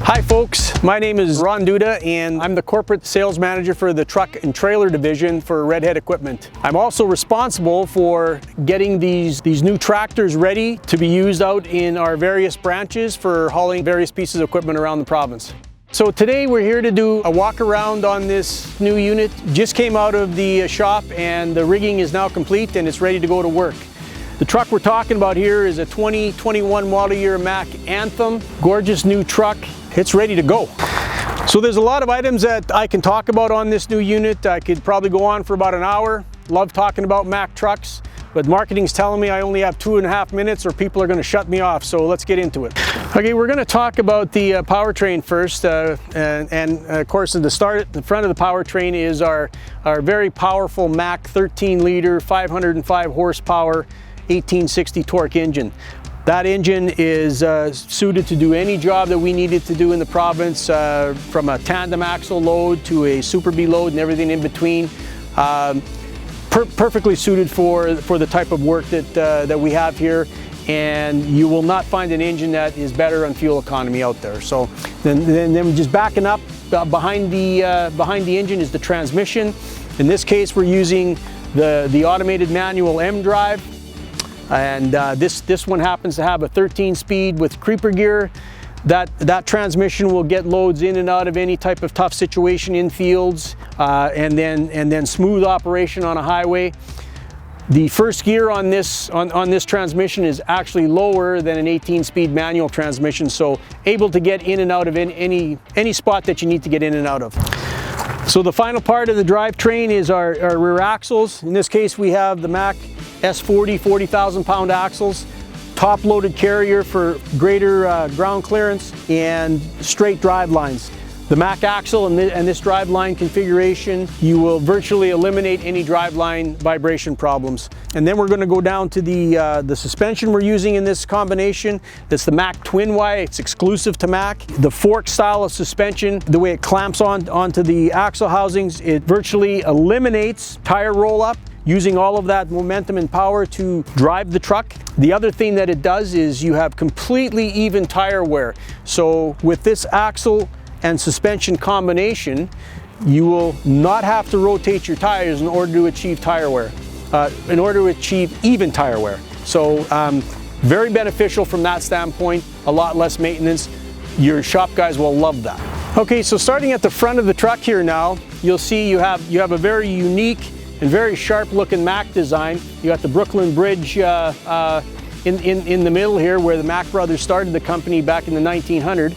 Hi folks, my name is Ron Duda and I'm the corporate sales manager for the truck and trailer division for Redhead Equipment. I'm also responsible for getting these new tractors ready to be used out in our various branches for hauling various pieces of equipment around the province. So today we're here to do a walk around on this new unit. Just came out of the shop and the rigging is now complete and it's ready to go to work. The truck we're talking about here is a 2021 model year Mack Anthem. Gorgeous new truck. It's ready to go. So there's a lot of items that I can talk about on this new unit. I could probably go on for about an hour. Love talking about Mack trucks, but marketing's telling me I only have 2.5 minutes or people are going to shut me off. So let's get into it. Okay, we're going to talk about the powertrain first, and of course at the front of the powertrain is our very powerful Mack 13-liter, 505 horsepower, 1860 torque engine. That engine is suited to do any job that we needed to do in the province, from a tandem axle load to a Super B load and everything in between. Perfectly suited for the type of work that we have here, and you will not find an engine that is better on fuel economy out there. So then just backing up behind the engine is the transmission. In this case, we're using the automated manual M drive. And this one happens to have a 13-speed with creeper gear. That transmission will get loads in and out of any type of tough situation in fields, and then smooth operation on a highway. The first gear on this transmission is actually lower than an 18-speed manual transmission, so able to get in and out of any spot that you need to get in and out of. So the final part of the drivetrain is our rear axles. In this case, we have the Mack S40 40,000-pound axles, top-loaded carrier for greater ground clearance, and straight drive lines. The Mack axle and this drive line configuration, you will virtually eliminate any drive line vibration problems. And then we're going to go down to the suspension we're using in this combination. That's the Mack Twin Y. It's exclusive to Mack. The fork style of suspension, the way it clamps onto the axle housings, it virtually eliminates tire roll-up, using all of that momentum and power to drive the truck. The other thing that it does is you have completely even tire wear. So with this axle and suspension combination, you will not have to rotate your tires in order to achieve tire wear, in order to achieve even tire wear. So very beneficial from that standpoint, a lot less maintenance. Your shop guys will love that. Okay, so starting at the front of the truck here now, you'll see you have a very unique and very sharp looking Mack design. You got the Brooklyn Bridge in the middle here, where the Mack brothers started the company back in the 1900s.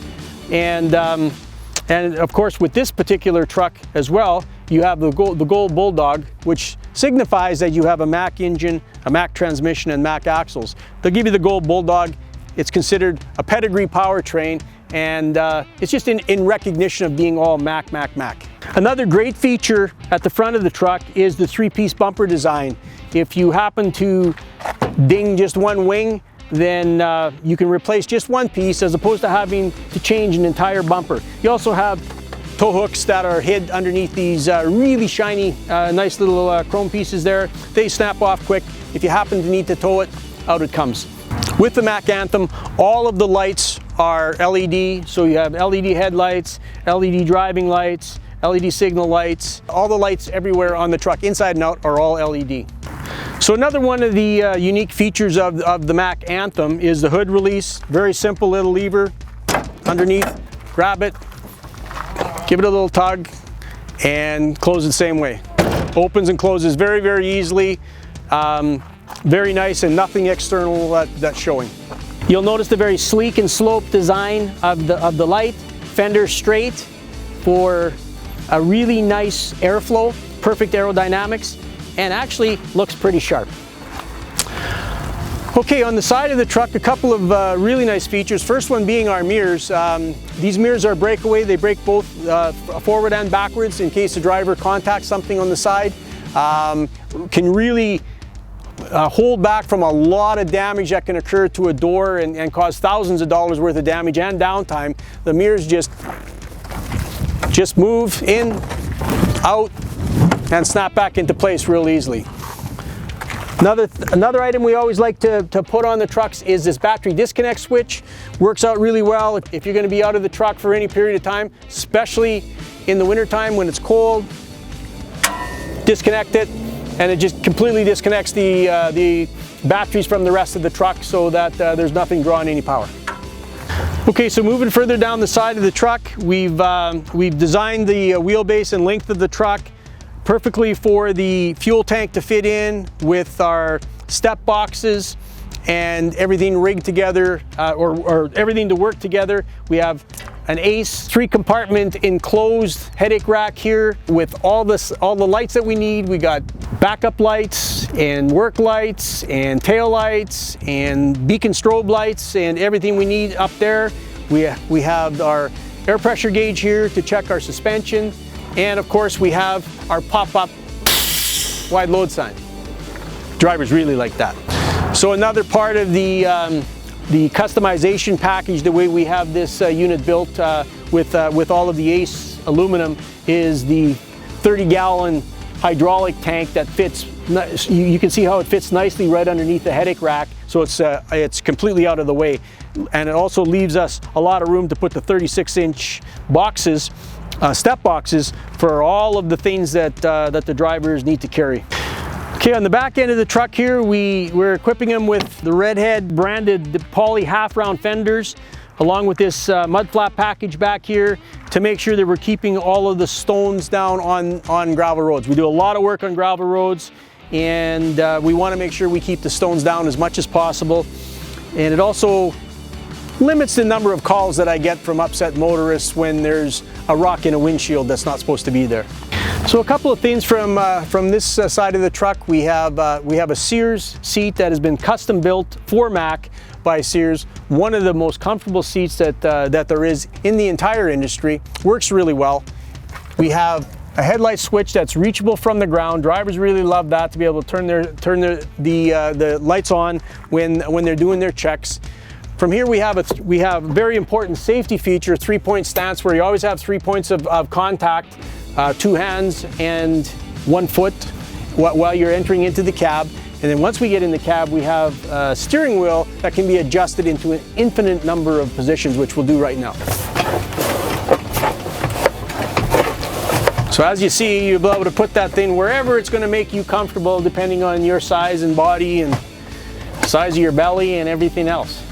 And of course with this particular truck as well, you have the gold bulldog, which signifies that you have a Mack engine, a Mack transmission, and Mack axles. They'll give you the gold bulldog. It's considered a pedigree powertrain, and it's just in recognition of being all Mack, Mack, Mack. Another great feature at the front of the truck is the 3-piece bumper design. If you happen to ding just one wing, then you can replace just one piece as opposed to having to change an entire bumper. You also have tow hooks that are hid underneath these really shiny, nice little chrome pieces there. They snap off quick. If you happen to need to tow it, out it comes. With the Mack Anthem, all of the lights are LED, so you have LED headlights, LED driving lights, LED signal lights. All the lights everywhere on the truck, inside and out, are all LED. So another one of the unique features of the Mack Anthem is the hood release. Very simple little lever underneath, grab it, give it a little tug, and close it the same way. Opens and closes very, very easily. Very nice, and nothing external that's showing. You'll notice the very sleek and sloped design of the light. Fender straight for a really nice airflow, perfect aerodynamics, and actually looks pretty sharp. Okay, on the side of the truck, a couple of really nice features. First one being our mirrors. These mirrors are breakaway. They break both forward and backwards in case the driver contacts something on the side. Can really hold back from a lot of damage that can occur to a door and cause thousands of dollars worth of damage and downtime. The mirrors just move in, out, and snap back into place real easily. Another item we always like to put on the trucks is this battery disconnect switch. Works out really well if you're going to be out of the truck for any period of time, especially in the winter time when it's cold. Disconnect it, and it just completely disconnects the batteries from the rest of the truck so that there's nothing drawing any power. Okay, so moving further down the side of the truck, we've designed the wheelbase and length of the truck perfectly for the fuel tank to fit in, with our step boxes and everything rigged together, or everything to work together. We have an ACE 3-compartment enclosed headache rack here with all the lights that we need. We got backup lights and work lights and tail lights and beacon strobe lights and everything we need up there. We have our air pressure gauge here to check our suspension. And of course we have our pop-up wide load sign. Drivers really like that. So another part of the customization package, the way we have this unit built with all of the ACE aluminum, is the 30-gallon hydraulic tank that fits. You can see how it fits nicely right underneath the headache rack, so it's completely out of the way, and it also leaves us a lot of room to put the 36-inch boxes. Step boxes for all of the things that the drivers need to carry. Okay, on the back end of the truck here, we're equipping them with the Redhead branded poly half-round fenders, along with this mud flap package back here, to make sure that we're keeping all of the stones down on gravel roads. We do a lot of work on gravel roads, and we want to make sure we keep the stones down as much as possible. And it also limits the number of calls that I get from upset motorists when there's a rock in a windshield that's not supposed to be there. So a couple of things from this side of the truck. We have a Sears seat that has been custom built for Mack by Sears. One of the most comfortable seats that there is in the entire industry. Works really well. We have a headlight switch that's reachable from the ground. Drivers really love that, to be able to turn the lights on when they're doing their checks. From here we have a very important safety feature, 3-point stance, where you always have 3 points of contact, 2 hands and 1 foot while you're entering into the cab. And then once we get in the cab, we have a steering wheel that can be adjusted into an infinite number of positions, which we'll do right now. So as you see, you'll be able to put that thing wherever it's going to make you comfortable, depending on your size and body and size of your belly and everything else.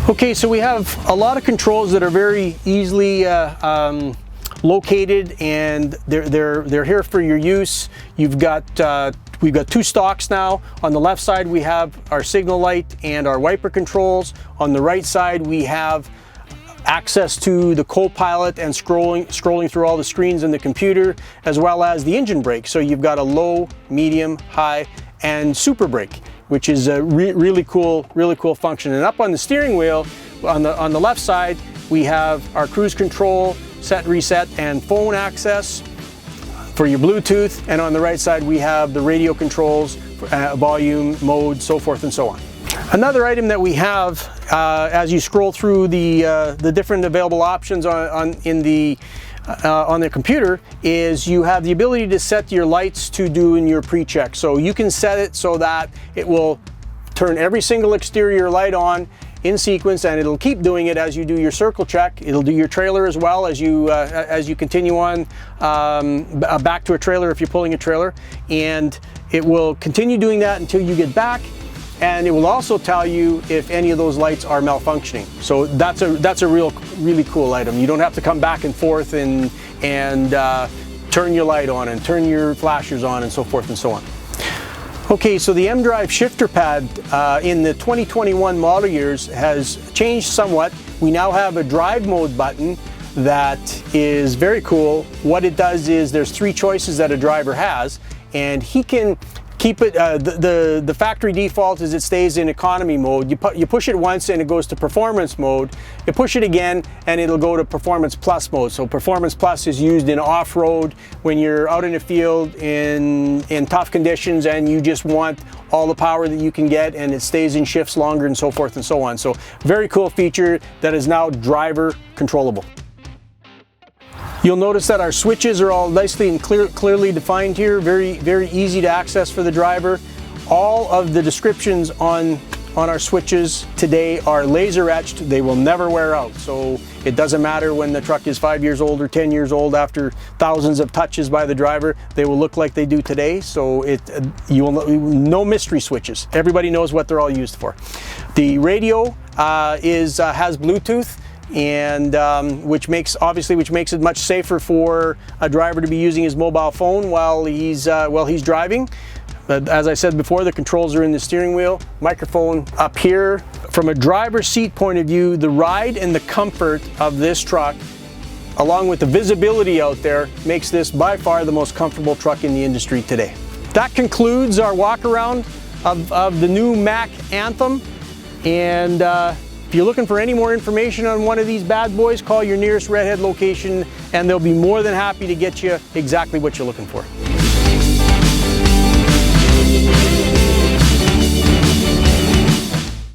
Okay, so we have a lot of controls that are very easily located, and they're here for your use. We've got 2 stalks now. On the left side we have our signal light and our wiper controls. On the right side we have access to the co-pilot and scrolling through all the screens in the computer, as well as the engine brake. So you've got a low, medium, high, and super brake, which is a really cool function. And up on the steering wheel, on the left side, we have our cruise control, set, reset, and phone access for your Bluetooth. And on the right side, we have the radio controls, volume, mode, so forth and so on. Another item that we have, as you scroll through the different available options on the computer, is you have the ability to set your lights to doing your pre-check. So you can set it so that it will turn every single exterior light on in sequence, and it'll keep doing it as you do your circle check. It'll do your trailer as well as you continue on back to a trailer if you're pulling a trailer, and it will continue doing that until you get back. And it will also tell you if any of those lights are malfunctioning. So that's a really cool item. You don't have to come back and forth and turn your light on and turn your flashers on and so forth and so on. Okay, so the M-Drive shifter pad in the 2021 model years has changed somewhat. We now have a drive mode button that is very cool. What it does is there's 3 choices that a driver has, and he can keep it, the factory default is it stays in economy mode. You push it once and it goes to performance mode. You push it again and it'll go to performance plus mode. So performance plus is used in off-road, when you're out in the field in tough conditions and you just want all the power that you can get, and it stays in shifts longer and so forth and so on. So very cool feature that is now driver controllable. You'll notice that our switches are all nicely and clearly defined here, very easy to access for the driver. All of the descriptions on our switches today are laser etched. They will never wear out. So it doesn't matter when the truck is 5 years old or 10 years old, after thousands of touches by the driver, they will look like they do today. So no mystery switches. Everybody knows what they're all used for. The radio has Bluetooth, and which makes it much safer for a driver to be using his mobile phone while he's driving. But as I said before, the controls are in the steering wheel, microphone up here. From a driver's seat point of view, the ride and the comfort of this truck, along with the visibility out there, makes this by far the most comfortable truck in the industry today. That concludes our walk around of the new Mack Anthem. And if you're looking for any more information on one of these bad boys, call your nearest Redhead location and they'll be more than happy to get you exactly what you're looking for.